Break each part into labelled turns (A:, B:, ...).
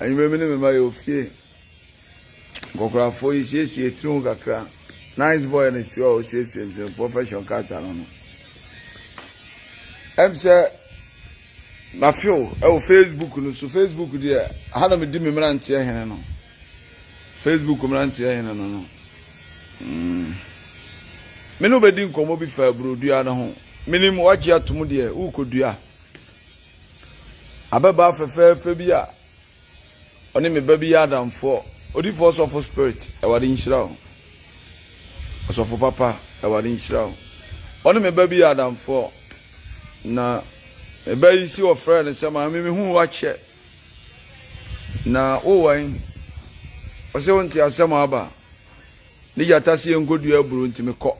A: And remember my office. Gokra for you, see, through Gakra. Nice boy, and it's your professional character. I'm sir, my few, Facebook, so Facebook, dear. I had a dimmerant here, no. Facebook, Comrantia, no. Me no bedin komo bi fa bro dua na ho minim waje atom de u ko dua ababa fefe bi a oni me ba bi adamfo odi force of spirit e wade nhyira o so for papa e wade nhyira o oni me ba bi adamfo na e ba yi si o friend se ma me hu wache na o wan o se wonti asema aba ni yata si engodua buru ntime ko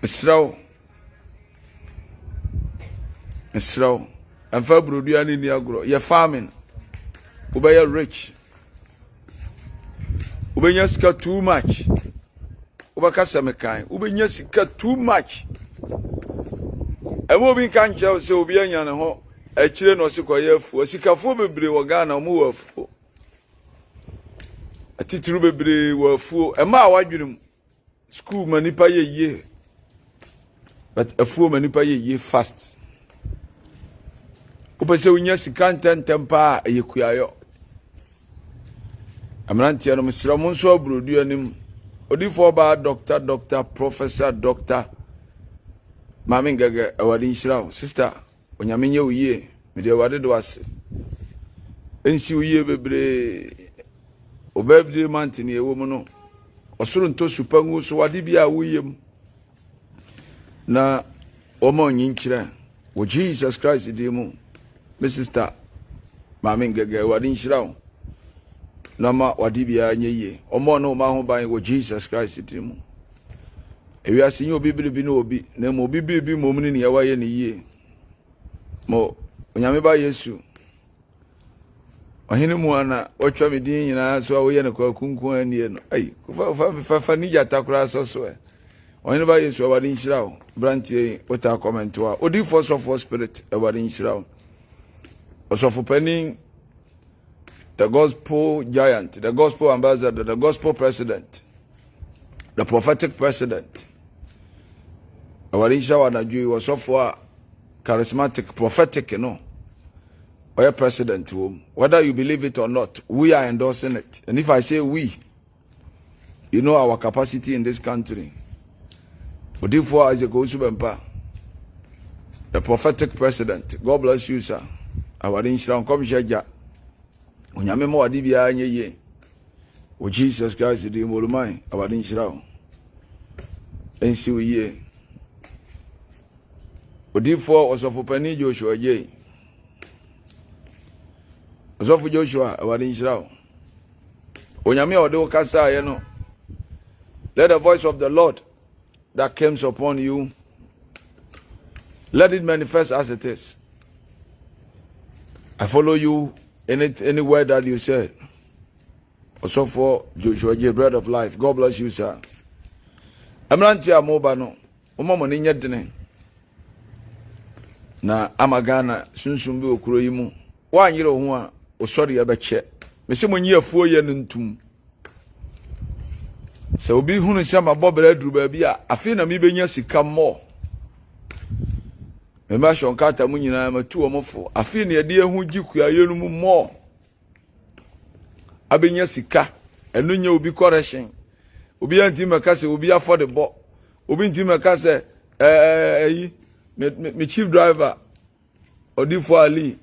A: Esraw, and Fabrudia ni agro. You're farming. Ubaya rich. Ubenyaska too much. Ubakasa mekai. Ubenyaska too much. A moving can't show so be an ho. A children or sikoyefu. A sikafo bebre wagana muafu. A titru bebre were full. A ma wajum. School manipa ye. But a fool manipa ye fast. Upase unya sikantan tempa ayekuayo. Amranti ano misra monso abrodu anim. Odifo ba doctor, professor, doctor. Mami gaga awadi nshira sister onyamenye uye me de awade do ase. Ensi uye bebre obebde mantini ewo mu no. Osoro nto supangu so wade bia uyem. Na omo nyinkira wo Jesus Christ dimu me sister mama ngege wadi nhyirawo na ma wadi bia nyeye omo no ma ho ban wo Jesus Christ dimu ewi asenye obi biribi na obi na mo obi biribi mo muni ne yawaye ne yie mo onyame ba Yesu ohene mu ana otwa me din nyina so wo ye ne kwa kunkun ani no ai fa ni jata kura so ohene ba Yesu awade nhyira wo brantie ota comment wa odi force of spirit awade nhyira wo osofo panin the gospel giant, the gospel ambassador, the gospel president, the prophetic president. Awarisha wanajui wasofwa charismatic prophetic, you know. Or president, whether you believe it or not, we are endorsing it. And if I say we, you know our capacity in this country. But if as a go-to the prophetic president, God bless you, sir. Awarisha come share. Onyame mo ade bia anye ye o Jesus Christ di molumai abade nhyira o ensi o ye odifo osofo pani Joshua ye osofo Joshua abade nhyira o onyame ode o kasa ye no let the voice of the Lord that comes upon you, let it manifest as it is. I follow you any word that you said. Also for Joshua J, bread of life. God bless you, sir. Amrantia mobano. Umamo ni nyedene. Na amagana sunsumbi okuro yimu. Wa nyiro huwa osori yabeche. Mese monyi afuo ye ntum. Se obi hunu sha mabobere aduru baabi a afi na mibenya sika mo. Mema shonkata mu nyina matu omofo afi ne de ehu gikua yenu mu mo abenya sika enu nya obi correction obi anti makase obi afford bo obi anti makase me chief driver odifo ali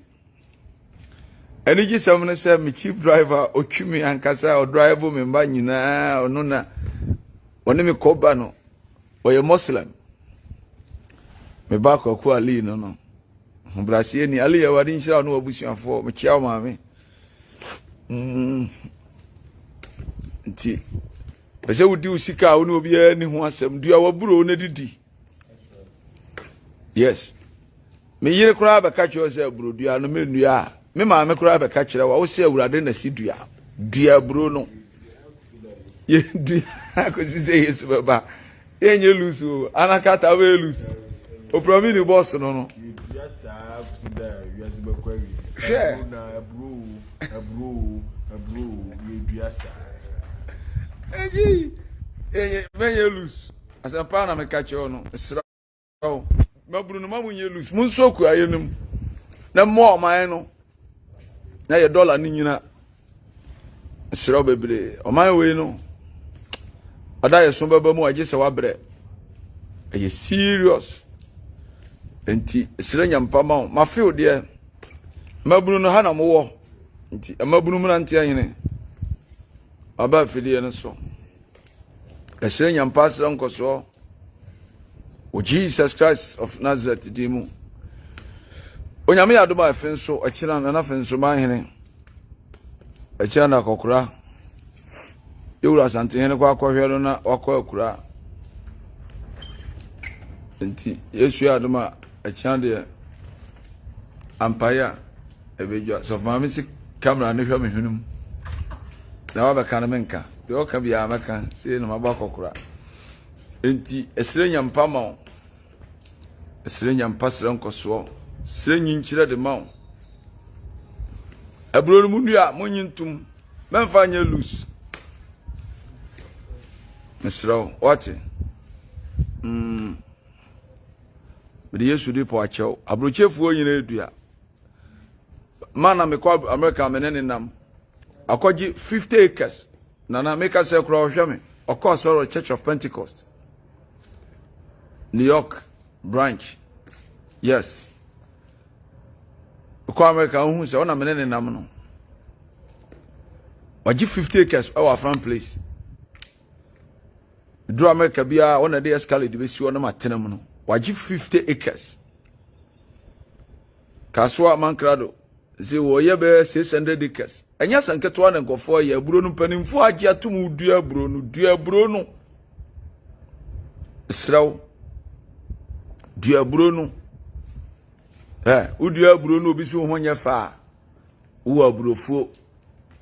A: eni gi samne se me chief driver okumi ankasa o drive me mba nyina ono na woni me koba no oye muslim me ba ko ali no Brasie ni ali ya wadi nhyira no abusuafo me kia maame nti pese wudi usika wo ne obi ani ho asem dua waburo na didi yes me yire kura ba ka kyo se aburo dua no me nua me maame kura ba ka kire wa wo se awurade na si dua buro no ye dua ko si se Yesu baba enye lusu anakata we lusu o promi ni boss no yes sir kusinda yes be kwari share na bro you do yes sir menye lusu asampa na me catch no sra o maburu no mamunye lusu mun soku ayenum na mo oman no na ye dollar ni nyina sra bebre oman we no ada ye so baba mu agye se wabre e serious enti esire nyampa ma feel de mabunu no ha na mo wo enti mabunu mu nante anyene aba fidie no so esire nyampa asra nkoso o Jesus Christ of Nazareth dimu onyame yadoma afenso akira na afenso ma hene akira na kokura yewura Asante hene kwa akohwelo na wakọ akura enti Yesu yadoma achande Appiah ebejo so mama si camera ne hwa me hwenum na wa beka na menka de o ka bia maka sei no maba kokora enti esire nyampa ma esire nyampa sire nkoso sire nyinkyire de ma aburo mu nua monyintum memfa nya loose mesro what But Yesu di po achew abrochefu nyina edua mana me kwa America menene nam akogi 50 acres na make us say kro hweme okosoro Church of Pentecost New York branch yes kwa America hu se ona menene nam no wagi 50 acres our front place do America bia ona dey escalate be si ona matenam no wagi 50 acres kaswa mankrado ze wo ye be 600 acres enya sanketo na nkofo ye aburo no panimfo agi atum dua aburo no sraw dua aburo no udua aburo no obi so ho nya fa wo aburofuo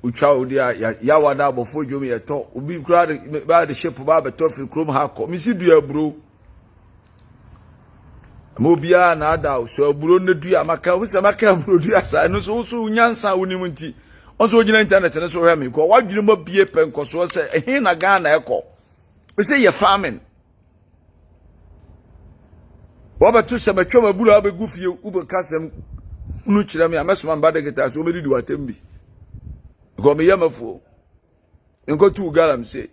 A: utwa odi ya wada Obofour dwom ye to obi kura ba de ship ba be to fi krom ha ko mi si dua bro mo bia na ada so bro na dua maka wo se maka bro dua sa no so nyansa wonim nti onso ogina internet ne so hwe me ko wadwene mo bie penko so se ehin na Ghana ekọ we say ye farming waba tu se matwa maburu abegu fie ube kasem unu kire me amesoma mbade geta se omedi watembi ko me yamafuo nko tu garam se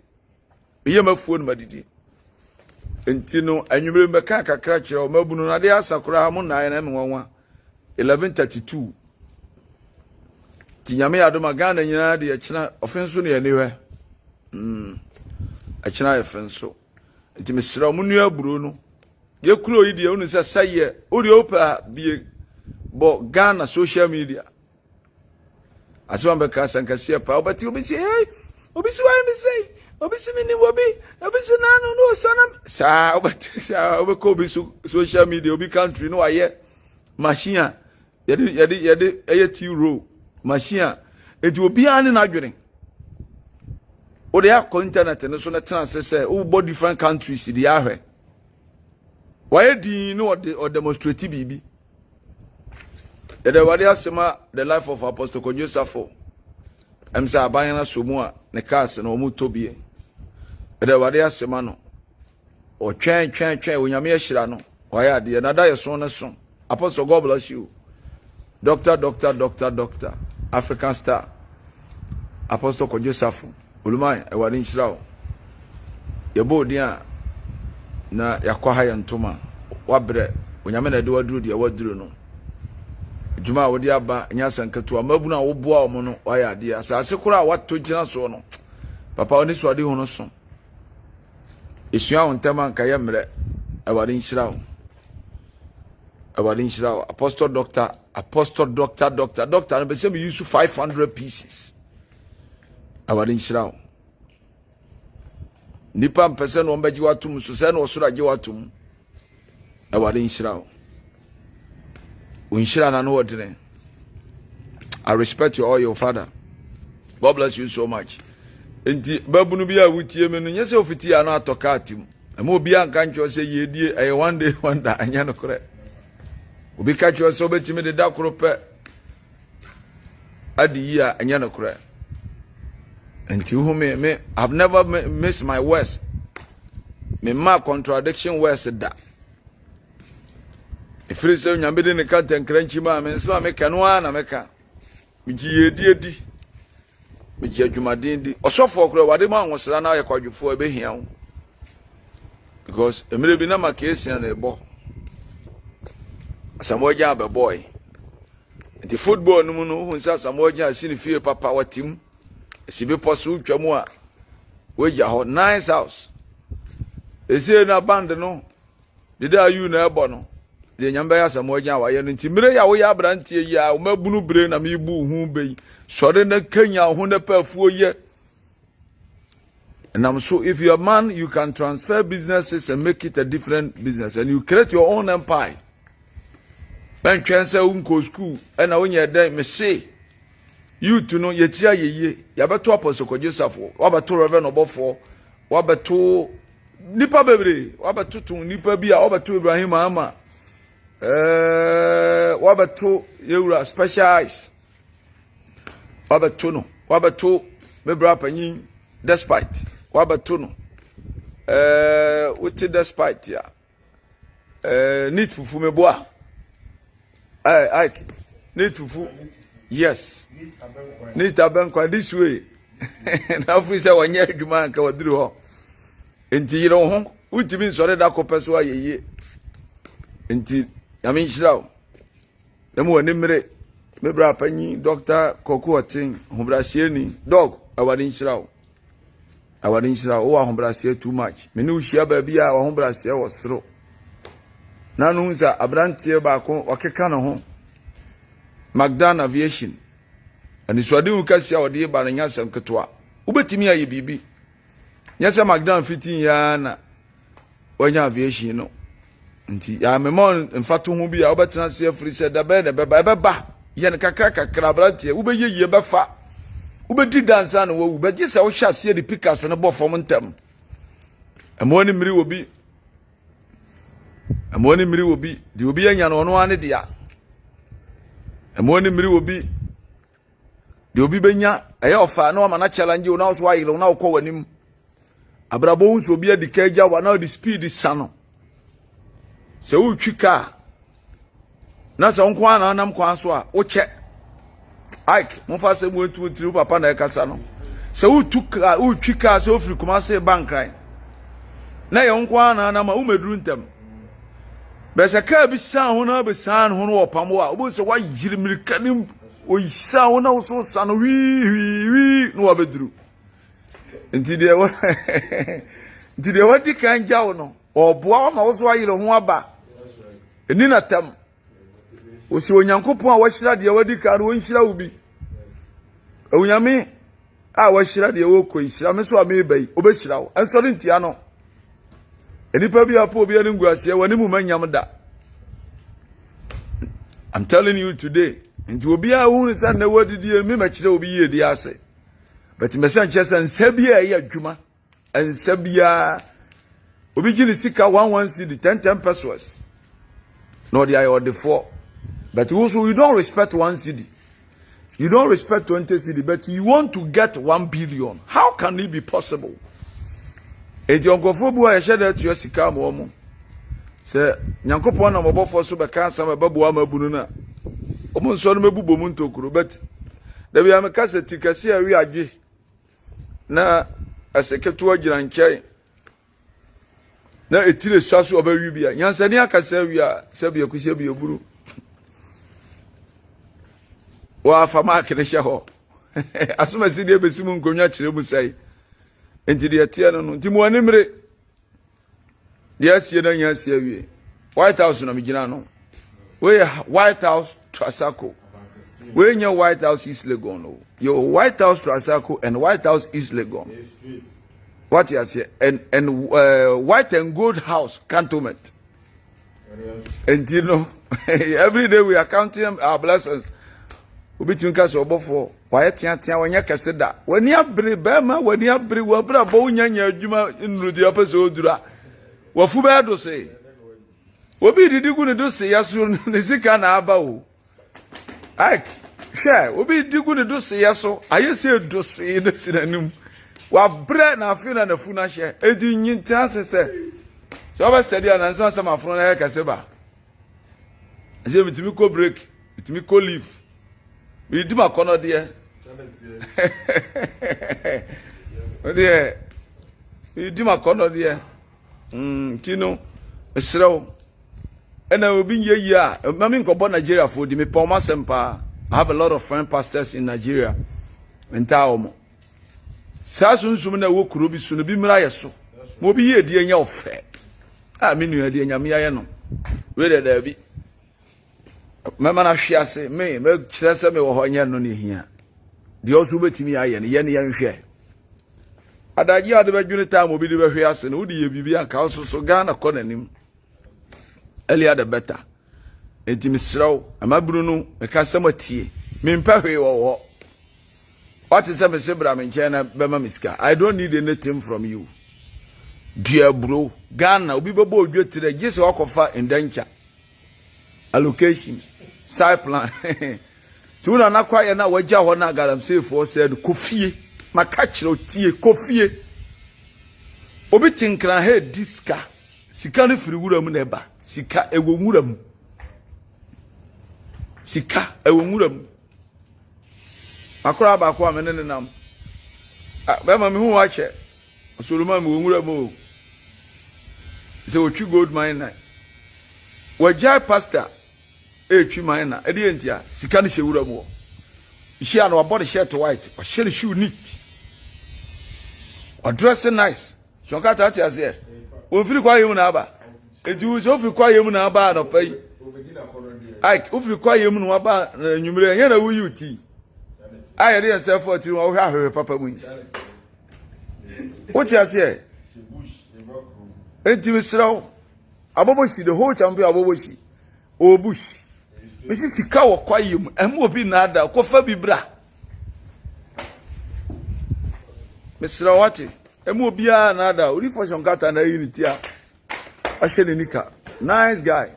A: me yamafuo no madidi enti no anwumre mbeka kakra kire o mabunu na de asakura ha mu na me nwanwa 11:32 tinyame adoma Ghana nyina de akina ofenso ne yaniwe akina efenso enti mesra mu nua buru no ye kuro yi de unu se saye ori opa bie bo Ghana social media aswa mbeka sankase pa obati obi say hey obi so why me say obi so me ni obi so nanu no sanam sa obati sa obeko obi so social media obi country no aye machine yede eye t-row machine eti obi an na adwene o de akọ internet no so na trans say o bo different countries di ahwe why di no o demonstrate bibi wadi asema the life of Apostle Obofour emsa abanyana somu a ne cars na omu tobie wadi asema no o twen onyame ahira no why ade na da yeso na so Apostle, God bless you. Doctor, African star. Apostle Obofour. Ulumai, ewadi nshirao. Yebo dia na yakwa haya ntoma. Wabre, onyame na de waduru dia waduru no. Juma wodi aba nyasa nketu amabu na woboa omo no waya ade asase kura wato gina so no. Papa oni so ade hono so. Esua ontema nka ye mre ewadi nshirao. Apostle doctor no be say me use 500 pieces awari nshirawo nipa mpese no mbaji watum so se no osura je watum awari nshirawo unshira na no odene. I respect you all, your father. God bless you so much. Enti babunu bi a wutie me no nyese ofiti ya no atoka atim ema obi anka ncho se yedie eye one day wonder anya no kore obi ka cho so betimi de da koro pe adi ya anya no kore. Enti hu me I've never missed my words. Me ma contradiction words da. Ifiri se nyambe de ne kanta nkranchi ma me so ameka no na meka. Miji yedie miji adwumaden di. Osofo okro wade ma nwosra na yakwadwufo ebehia wo. Because emire bi na makesi na ebo. Asamoja be boy. The football no mu no hu nsa Asamoja asini fie papa watim. Sibe posu twamu a weja ho nice house. Ese na band no. Dida ayu na ebo no. De nyamba ya Asamoja wa ye no ntimire ya wo ya abrantie ya o mabunu bre na mebu hu bei. Sore na kanya ho na pafuo ye. And I'm so if you're a man, you can transfer businesses and make it a different business, and you create your own empire. Ben chansa unko school, and when you're there, me say, you to know yetia ye, yabato Apostle Obofour, wabato Rev Obofour, wabato nipa bebre, wabato tu nipa bia, wabato Ibrahim ama, wabato Yura specialized, wabato no, wabato mebra panyin, despite. Wabatuno uti despite ya need fufu meboa ai need fufu yes need abankwa this way na fu se wanya adwuma nka waduru ho enti yiro ho utimi nsore da kopeso ayeye enti yami nshirawo nemu wani mire mebra panyi doctor koku otin hobrasieni dog awadi nshirawo awari nshira o ahombrase too much me no hia ba bia ahombrase wo soro na no nza abrantie ba ko okeka no ho Magdan Aviation ani swade u kasia ode ba na nya sanketo ubetimi aye bibi nya se Magdan fitin ya na wanya aviation no nti ya memon mfato ho bia obetena se afri se da be ne beba ye ne kakra abrantie ubeye ye befa ubedi dansa no wo be gisa wo hya se de pikas no bo fom ntam amoni miri obi di obi anya no no ane dia amoni miri obi di obi benya eye ofa na ma na challenge na so ayilo na ukọ wanim abrabo unso obi adika gya wa na di speed sano se wo twika na se onko ana nam kwa so a wo che Ike mo fa se mo etu tiri papa na ekasa no se wo twika se ofiri kuma se bankran na ye onko ana na ma wo meduru ntam be se ka bi san ho na be san ho no opamo a wo se wa yiri mirikanim o isa ho na wo so san wi no abeduru nti de wadi kan jawo no oboa ma wo so ayire ho aba eni na tam o si onyankopon a wahira de wadi kan wo nhira ubi onyame a wahira de wo ko nhira me so amebai obehira wo enso de ntia no enipa bi apo obi ani nguase wani mu manyam da. I'm telling you today, nti obi a hu nsa na wadi die me ma kire obi ye di ase but me san chesa nsa bia ya adwuma nsa bia obi gini sika 11 cedi 10 pesos no dey are the 4 but also you don't respect 1 cedi, you don't respect 20 cedi, but you want to get 1 billion. How can it be possible? Eji onkofo bu a yehede to sika mo mo se nyankopon na mobofo so be kan sama babu amabunu na omo nso no mebubo mu ntokuru but da bia me kasa tikasi awi age na aseketu agira nkai na etire swaso obawi bia nyansani akasa awi a sabia kusia bia buru wa fama kene hye asuma sidi ebesimu nkonwa kire mu sai enti de atia no nti mo animre de asie na nya asie awie White House na migina no we White House Trasako we nya White House is Legon no your White House Trasako and White House is Legon what you say and white and gold house cantonment and you know every day we are counting our blessings obi tunka so Obofour why tia wanya kaseda wani abre bema wani abre wabra bo nyanya adwuma nrudi apese odura wafu ba do se obi didi gu ne do se yaso ne sika na aba o ak she obi didi gu ne do se yaso ayese do se ne sinanim wabre na afina na funa she edi nyinta se oba study na nso sama afro na kaseba je mitimi ko break mitimi ko leave mi di makono de ode mi di makono de tino esrew ena obi yeyi a mami nkobo Nigeria for di me poma sempa. I have a lot of friend pastors in Nigeria entaomo sasunsun na wo kuro bi sunu bi mra yeso mo bi ye die nya ofe a me nua die nya me aye no we de da bi mama na hwiase me kire se me wo ho nya no ne hia de oso betimi aye ne ye ne yan hwe adaji ade ba dwune ta mo bi de ba hwiase no wudi ye bibi anka oso so Ghana ko nanim elia de beta etimi sraw amaburu no me ka samatie me mpa hwe wo what is me sebra me nkyena bema miska I don't need anything from you dear bro Ghana obi bebo odwetire gise wakofa indencha allocation side plan tuna na kwaye na wagya ho na galamsey for said kofie makachiro tie kofie obi tinkran he diska sika ne firi wuram na eba sika ewo wuram sika ewo wuram akora ba ko amene nam ba ma me hu wa che Solomon me wuram o se o twi gold mine na wagya pastor etwi mine na e de ntia sika ne hye wuram o hye na wabody shirt white o hye shoe neat o dress nice shonka tati ase o firi kwa yemu na aba eju so firi kwa yemu na aba no pai Ike o firi kwa yemu no aba nwumire nya na wuyi uti aye dey self for ti wo hwa papa mu what you say enti misraw aboboshi the whole champion aboboshi o bush misi sika wo kwa yemu emu obi na ada ko fa bibra Mr. Wati, emu bia nada, uri for Shankata na unity a ahye nika. Nice guy.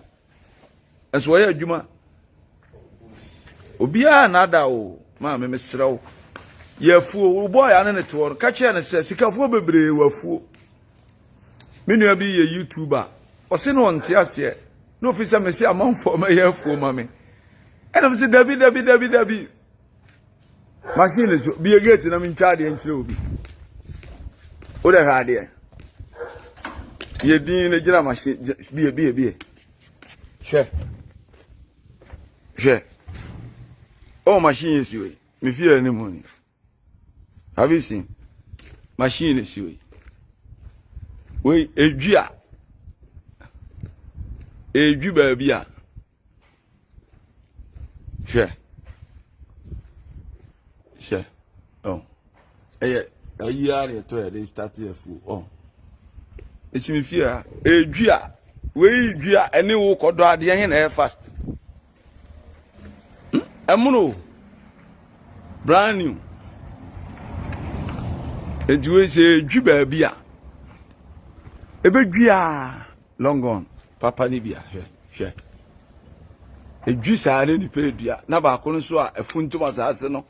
A: And so here Juma. Obia nada o, ma me Mr. O. Ye fu boy ane ne to. Ka che na se sika fu bebre wafu. Me nua bi ye YouTuber. O se no nte ase. No officer me se amanfo ma ye fu ma me. And I'm say David. Machine so be a gate na me ntwa de nkyere obi. O de ha de. Ye din na gira machine be. She. Oh machine is you. Me fear any money. Have you seen? Machine is you. We edua. Edu ba bia. She. Oh. A year to they start here for. Oh. It's me fear. Edua. We edua any wo kodo ade yen na fast. Amuno. Brand new. And you say juba bia. Ebedua long gone. Papa ni bia. She. Edu sa ni pe dua. Na ba ko so a efuntu masase no.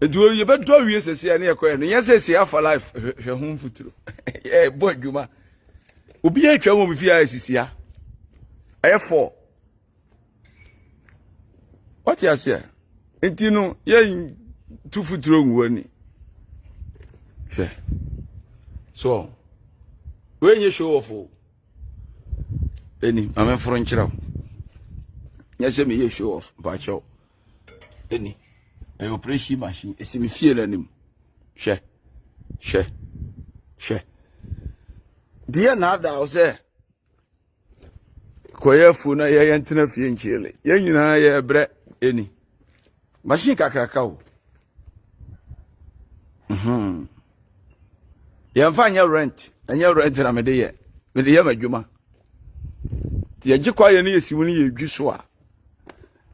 A: Edu ye be do wie sese na ekoye no. Yen sese afa life hwe hu mfuturo. Eh bo adwuma. Obi atwa mo bi a sisia. Aye 4. What you say? Entino ye tu futuro nwani. She. So, when you show off any I'm for nchira. Yes, me ye show off ba chow. Any a operation machine is me fear anim. She. Dear nada I say koye fu na ye yentena fie nchile. Ye nyina ye bre any machine kakraka o. Yemfa rent, anya rent na me de ye madwuma. Ti ye gikwa ye ne yesimu ne ye dwu so a.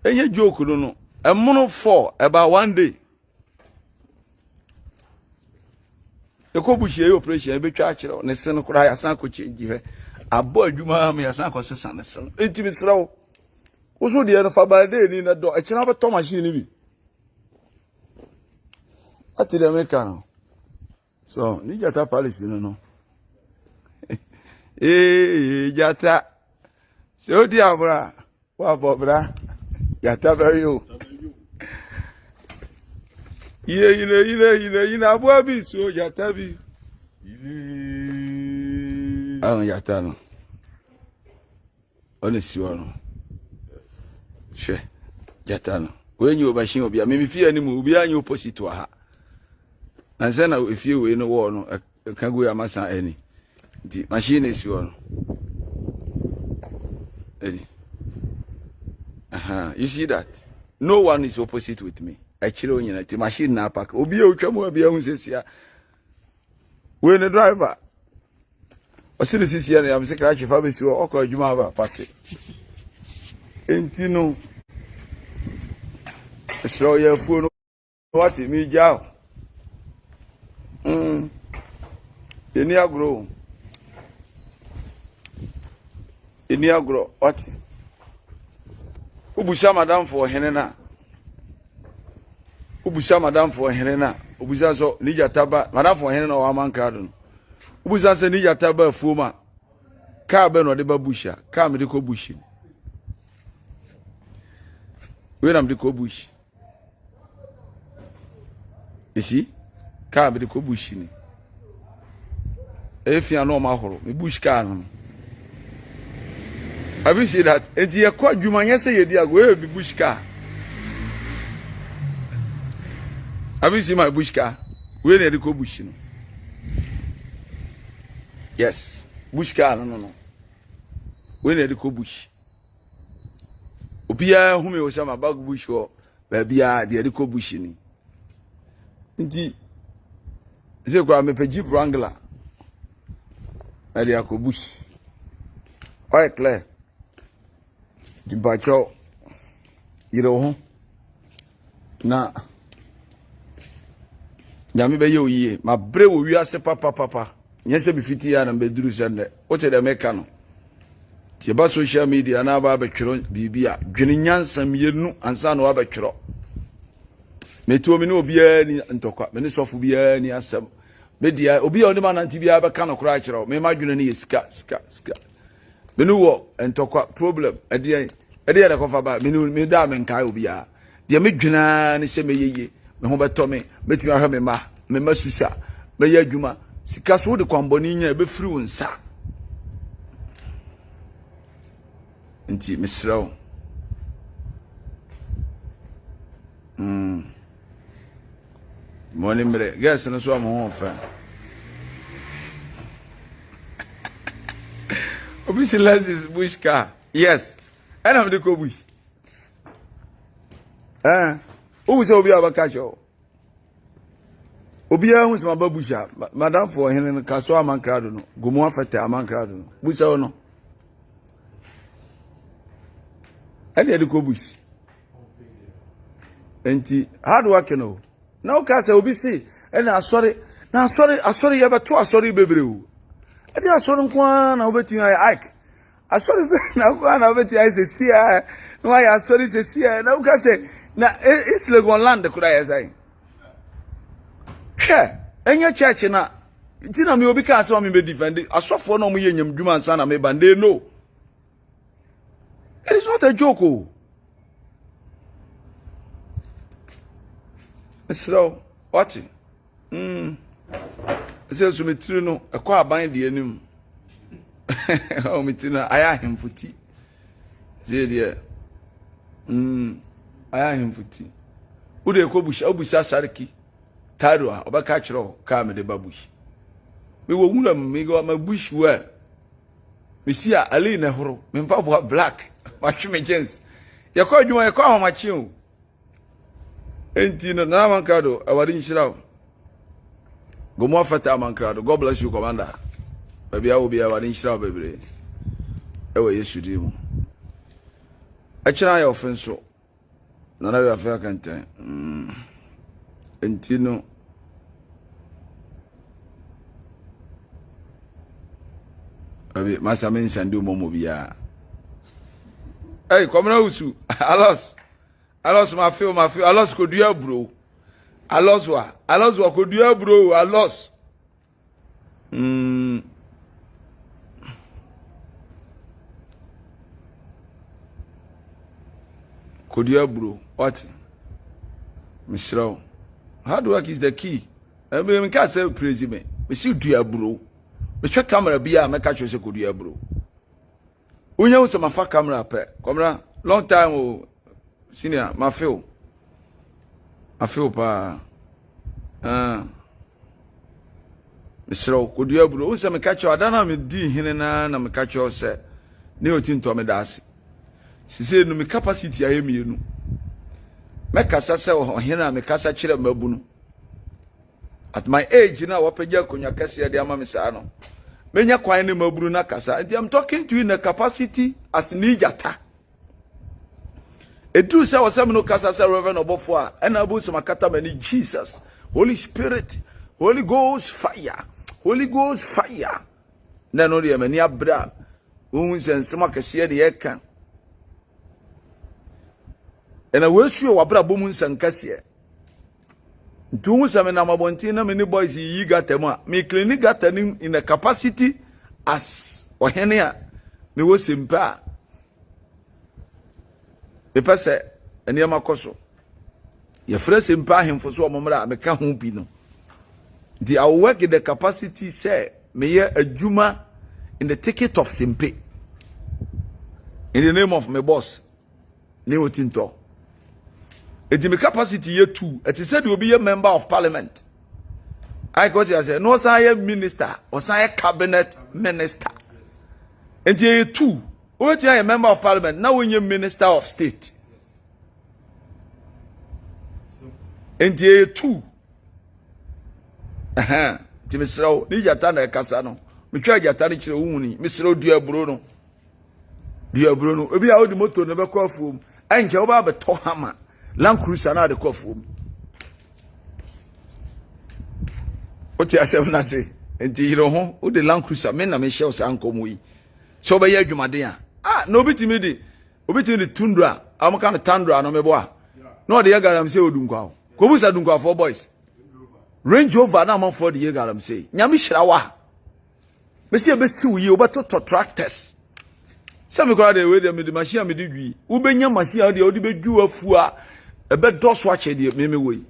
A: Enye joke no emuno 4 about one day. Ekobuchie operation betwa akere ne se no kura ya san ko change he. Abo adwuma me ya san ko sesa ne se. Entimi srawo. Wo so de no fa ba de ni na do akere ba to machine ni bi. Ati de meka no. So, ni jata palace no. Jata. So di abra. Wa bobra. Jata very o. Ine abu abi so jata bi. Jata no. Honestly no. She. Jata no. When you obashin obi a me fi animu obi anyi opposite wa ha. And then if you in the war, no, can go a massa any. The machine is one. Any. You see that? No one is opposite with me. Actually, the machine now pack. Obi Ochamo be on says here. When the driver. I see this here, I'm saying, I have a so awkward you have a packet. Ain't you know? So your phone, what it me, Jow. Any agro. What? Ubusa madam for Helena. Ubusa madam for Helena. Ubusa so Nija Taba, madam for Helena or Aman Cardon. Ubusa se Nija Taba Fuma. Carben or the Babusha. Car medical bushing. When I'm the Kobush. You see? Car medical bushing. If you are no mahoro, me bush car. Have you seen that? And you quite you might say you go be bush car. Have you seen my bush car? Where they go bushing? Yes, bush car no. Where they go bush? Appiah whom you some about bush or baby they go bushing. Indeed, they go me pe Jeep Wrangler. Ali akobush. Oye Claire. Ti bacho. Iro ho. Na. nyame be ye oyiye ma bre wo wiase papa nyese bi fiti ya na beduru sende o te de meka no ti ba social media na ba betwero bibia dwene nyansam yenu ansa na wa betwero metuo mi ne obia ni ntokwa me ne sofo bia ni asem media obia oni ma nanti bia be ka no kura kyerɛ me ma dwene ne sika me no wo ntokwa problem ade na kofa ba me da me nkai obia de me dwena ne se me yeye me ho beto me metimi ahwe me ma susa me ya adwuma sika so de kwamboni nya be firi wonsa nti mesraw morning mre guess no so am ho fa obisi lazis bush car yes and am de ko bush who say obi abaka cho obi ahun se mababusha madam for hene kaso amankrado no gomu afete amankrado no busa ono ani de ko bush enti hard work no na o ka say obi say na asori ye beto asori bebre o ade asori nko na obeti ay ike asori na ko na obeti ay se sia no ay asori se sia na o ka say na Islegon land kura ya sai enye church na tina me obi ka say me be defend asofo na mo ye nyam dwuma ansa na me bande no it is not a joke oh. So what say so me tiri no e kwa aban de anim o me tiri na aya hemfuti ze de aya hemfuti ude ko busha obusa sarki taro a obaka kiro ka me de babush me wo wura me go ma bush wa me sia ali na horo me mpa bo black wa tweme gens ye ko adwuma ye ko ahomachi o enti na mankado awari nshirawo gomo afata mankado. God bless you commander baby I will be awari nshirawo bebre ewe Yesu di mu achira ya offenso na na ya fa kantan enti no abi masa men sande umomo biya hey komna usu alos ma feel alos ko dua bro alos wa ko dua bro alos ko dua bro what misraw hard work is the key me can say praise me see dua bro me check camera bia me catch say ko dua bro unya wo sama fa camera pe komra long time o senior ma feel pa misro ko dua bro wo se me catch adana me di hene na me catch o se ne otinto me daase sise no me capacity ayemienu me kasa se o hene me kasa kire mabunu at my age na wapeja konya kase de ama me sa no menya kwan ne maburu na kasa I'm talking to you in a capacity as nijata edu say wasam no kasa say Rev Obofour and abu some kata many Jesus Holy Spirit Holy Ghost fire na no de many abra ohun sensema kase de yeka ena wesuo wabra bomu nsankase Dungu sa me na mabonti na many boys yi gata mu a me clinic gata nim in a capacity as ohene a me wo simpa e pese ene makoso ye frɛ simpa hemfo so omomra me ka ho bi no the I work in the capacity say me ye adwuma in the ticket of simpe in the name of my boss ne otinto it the capacity ye two. It is said you will be a member of parliament. I got you say no say minister or say cabinet minister. And ye two. What you are a member of parliament now when you minister of state. And ye two. Timisro ni jata na kasa no. Me twa jata ni kire wuni. Misro dua bro no. Dua bro no. Obi a odi moto no be kwa fuom. Anche oba be to hama. Land Cruiser na de kofum Oti asem na se. Enti hiro ho, wo de Land Cruiser me na me hye o ankomo yi. So be ye adwumaden a. No bitimi di. Obitimi di Tundra, amaka no Tundra no mebo a. No de ye garam se odunkwa. Ko busa dunkwa for boys. Range Rover na man for the ye garam se. Nyame hira wa. Me se be si wo yi obeto tractors. Se me kwa de we de me di machine me di dwi. Wo benya machine de odi be dwu afu a ebe doso a che de me wo yi.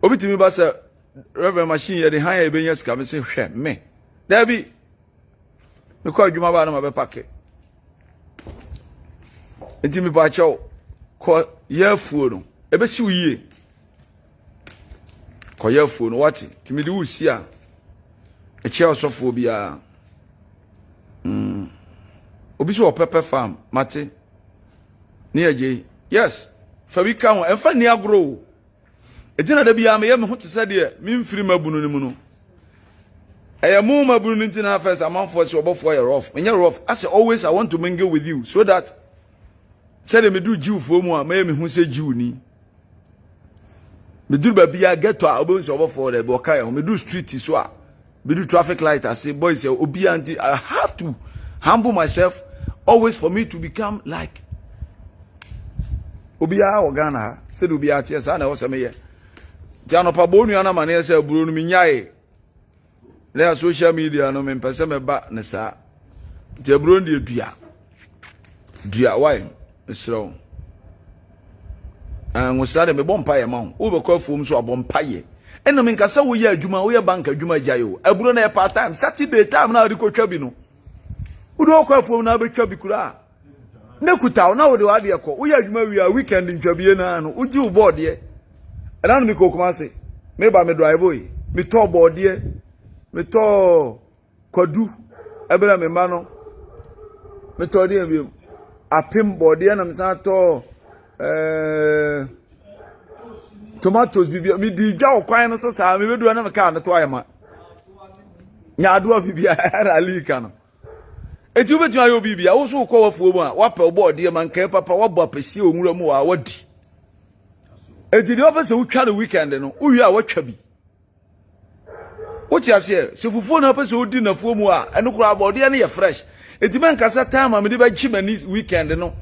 A: Obitimi ba se Rev machine ye de han ye benya sika me se hwe me. Da bi me kwa adwuma ba na ma be pake. Enti me ba chawo ko ye afu no ebe si wo yi. Ko ye afu no wati timi di wo si a e che osofo bia obi so pepper farm mate ni aje yes fa bi kan e fa ni agro e jina da bia me ye me ho te sade me mfiri mabunu ni mu no e mu mabunu ni tina first amanfo se obofo ye rough me rough as always I want to mingle with you so that said me do jiw fo mu a me hu se jiw ni me do ba bia get to obo se obofo de bo kai me do street so a me do traffic light I say boys obi anti I have to humble myself always for me to become like Obia Ogana said Ubia Tias and I was a mayor. Jano Pabonu and Mania said Bruno Minyae. There are social media no men perseme back Nessa. The Brundi Dia wine, slow. And was started a bompire among overcall forms so a bompire. And no menkasa we are Juma, we are banker Juma Jayo. A Bruno part time, Saturday time now the Cochabino. Udo kwa fo na be twa bikura nekuta na wo de wade yakọ wo ya adwuma wi a weekend ntwabie na no uji u board ye era no me kokoma se me ba me drive oyi me to board ye me to kwadu ebra me ma no me to de bi apim board ye na me san to tomatoes bibia me di dwa okwan no so sa me bedu na me ka na to ayema nya ado bibia era lika no eti ubetu ayo bibia wo so ko wafuo mu a wape oboard ye man kan papa wabo apesi onwura mu a wadi eti de opese utwa the weekend no uwi a watwa bi uti ase se fufuo na opese odi na fuo mu a eno kura board ye ne ye fresh eti man kasa time a me de ba chimani weekend no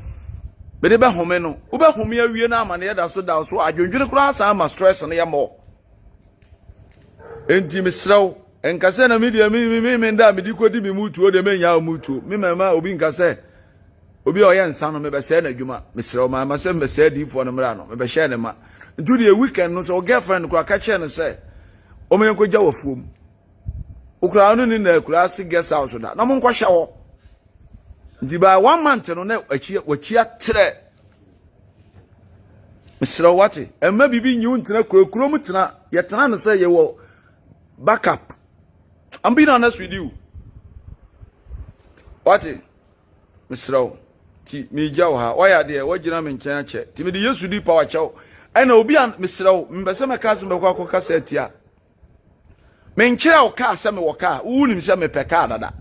A: me de ba home no wo ba home awie na amane ye da so adwodwene kura asa ma stress no ye mo enti mesraw enkase na media me nda me dikodi me mutuo de menya mutuo me mama obi nkase obi oye nsa no me be se na dwuma me sere ma ma se me se di fo no mra no me be share ne ma ntu de weekend no so girlfriend ko aka che no se o me nko gya wafuom ukra no ni na kura se guest house da na mo nko hye wo ndi ba 1 month no na wachi atrɛ me sere wate emma bibi nyu ntena kuro mu tena ye tena no se ye wo backup. I'm being honest with you. What? Mr. Row. Ti me jaw ha. Why are there? What you mean can check? Ti me the yesu di power chow. And obi an Mr. Row. Mbese me kaze me kwa kasa tia. Me nkyira o ka se me wo ka. Wu nim se me peka dada.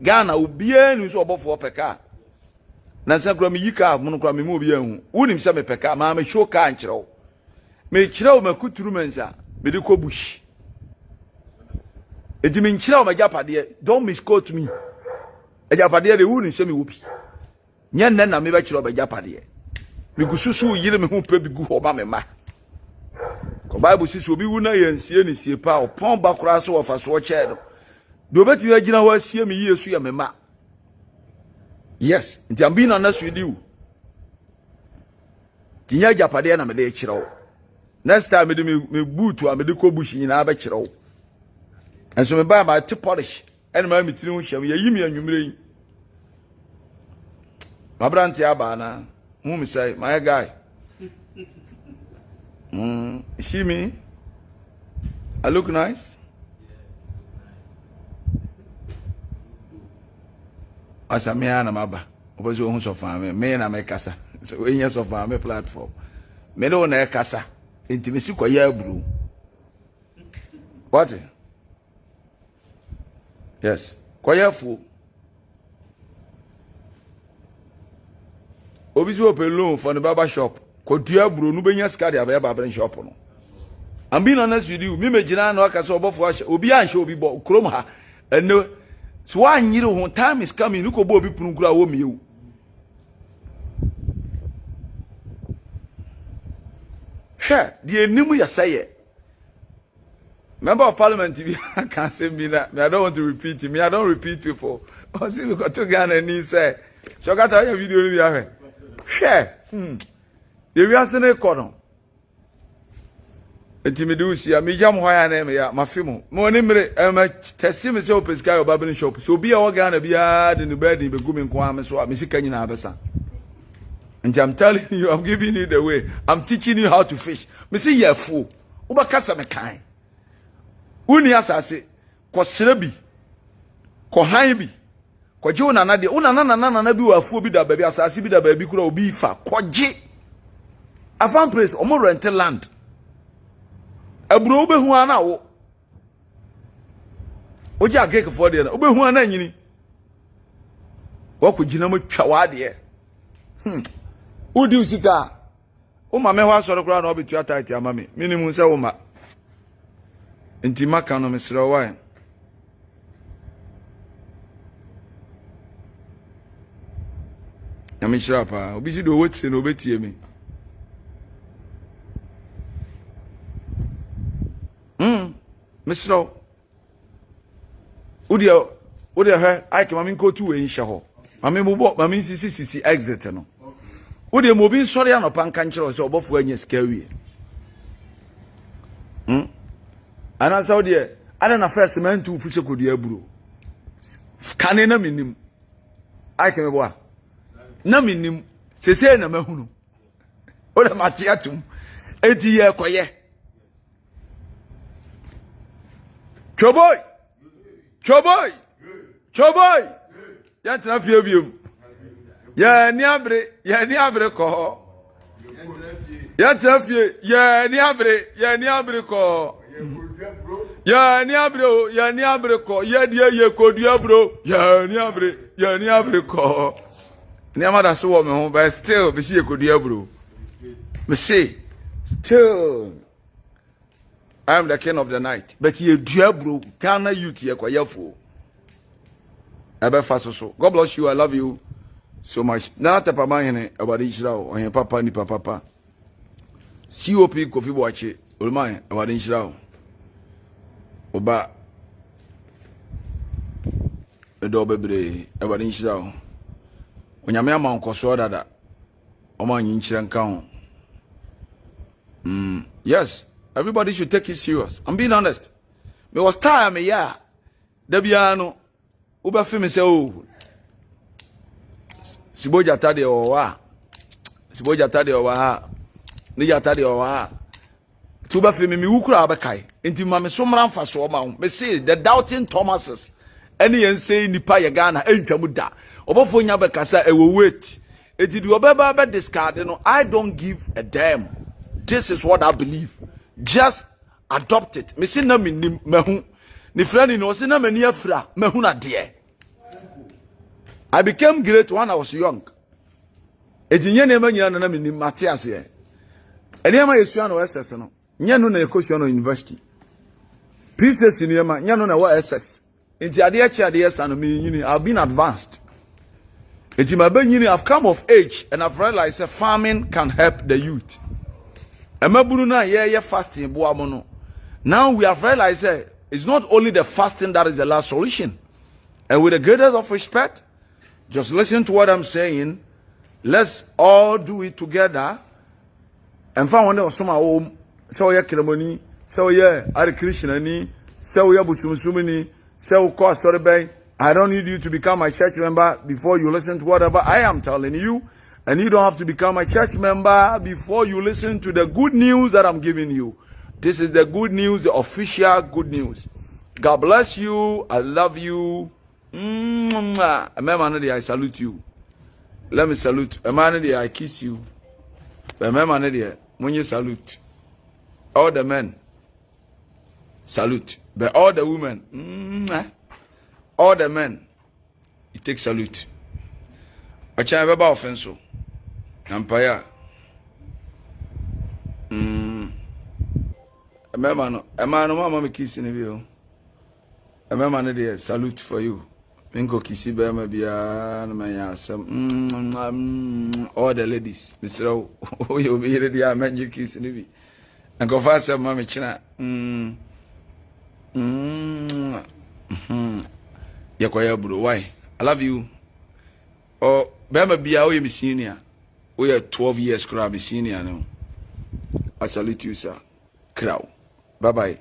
A: Ghana obi anu so obofo peka. Na se kura me yika mu no kura me mu obi anu. Wu nim se me peka ma me show ka nkyira o. Me kyira o makuturu mensa. Me de ko bush. Edi me nkyira o Agyapade, don't misquote me. Agyapade de wu ni se me wopi. Nya nna na me ba kyira o Agyapade. Me gususu yire me hu pe bi gu ho ba me ma. Ko Bible sisi obi wu na yansie ni sie pa o pon ba kura so ofa so che do. Do beti agina wa sie me Yesu ya me ma. Yes, nti am being honest with you. Tinya Agyapade na me de kyira o. Next time me boot am de ko bush nyina ba kyira o. And so me buy my tip polish and my mitinu sham ye yimi anwumre my brand aba na me say my guy you see me I look nice asa me ana maba obozo hu so fa me na me kasa so we nya so fa me platform me no na kasa intimisi kwa ya buru what. Yes. Kwayafu. Obi so open loan for the barber shop. Ko dia bro no benya ska dia barber shop no. I'm being honest with you. Me me jina no aka so Obofour ahye. Obi anhye obi bo krom ha. Eno so anyire ho time is coming. Nuko bo obi punu kura wo mieu. Hwe, the enimu ya say. Member of Parliament I can't say me that. I don't want to repeat it. Me I don't repeat people. Oh, see we got to Ghana and he say, "So got your video ni ya hwe." Hwe. The we are saying kono. Entimedu si ya me jam hoya na me ya mafimo. Mo ni mere testi me se opes guy obabini shop. So bi a wo Ghana bia de no bed be gumi nko am so me sika nyina abesa. And I'm telling you, I'm giving you the way. I'm teaching you how to fish. Me say ye fu. Uba kasa me kan. Uni asase ko serebi. Ko han bi. Ko je una na de. Una na bi wa fu bi da baby asase bi da baby kura obi fa. Ko je. Afan place omo rent land. Aburo obehu ana wo. Oje agrek for there na. Obehu ana nyini. Wo ko gina mo twa wa de. Udi usika. Uma me hwa soro kura na obetu atati amame. Minimum se uma. Enti maka no mesra wa. Ya mesra pa. Obi si do wotse no obetie me. Mesra. Udi he ai ke mame nko tu we nhye ho. Mame bubo mame sisi exit no. Udi mo bi sori anopa nka nkyere se Obofour anya sika wie. Ana Saudi ana na first man to fuse kodua buro. Kane na minim. Ai ke me boa. Na minim sese na mahunu. O na mate atum. Eti ye koye. Choboy. Ya trafie biom. Ya ni abre ko. Ya trafie, ya ni abre ko. Ya ni abre ko. Ya die kodua bro. Ya ni abre ko. Ni amada so wo me ho, but still be see kodua bro. Me say still I am the king of the night. But ye dua bro, Ghana youth ye kwayefo. Ebe faso. God bless you. I love you so much. Na ta pama hene abade nshira o hen papa ni papa. COP Kofi Boache olman abade nshira o. Oba edo bebre abade nshira o. Onyame ama nkoso dada. Oma nyi nchira nka ho. Yes, everybody should take it serious. I'm being honest. Me was tired me ya. Debiano uba fi me say oh. Siboja tade owa. Ni ja tade owa. Tuba fi me wukura abakai. Enti ma me so mra mfa so ma ho. Me say the doubting Thomases. Any yen say nipa ye Ghana entwamu da. Obofour nya bekasa e wo wait. Enti di obeba be discard no. I don't give a damn. This is what I believe. Just adopt it. Me say na me mehu. Ni friend no say na mani afra mehu na de. I became great when I was young. Ejinye na emanya na me ni Matthias ye. Enema yesu na SS no. Nya no na ekosu no university. PCS ni ema nya no na wa SS. Enti ade achi ade san no me yini I've been advanced. Enti my ben yini I've come of age and I've realized that farming can help the youth. Emaburu na ye fasting bo no. Now we have realized that it's not only the fasting that is the last solution. And with the greatest of respect, just listen to what I'm saying. Let's all do it together. And find one of some home. So ya kiramoni. So ya Hare Krishna ni. So ya busumsumini. So ko sorry. I don't need you to become my church member before you listen to whatever I am telling you. And you don't have to become a church member before you listen to the good news that I'm giving you. This is the good news, the official good news. God bless you. I love you. I salute you. Let me salute. I kiss you. When you salute, all the men salute. But all the women, all the men, you take salute. I can't ever offense so. Appiah. Emma no mama me kiss in you. Emma no dear salute for you. Minko kisi be ma bia na manya asem. All the ladies. Mr. Oh you be ready a magic kiss in bi. And go fast mama china. Yakoya bro, why? I love you. Oh, Bama bia o ye senior. We are 12 years crab senior now. I salute you, sir. Crow. Bye bye.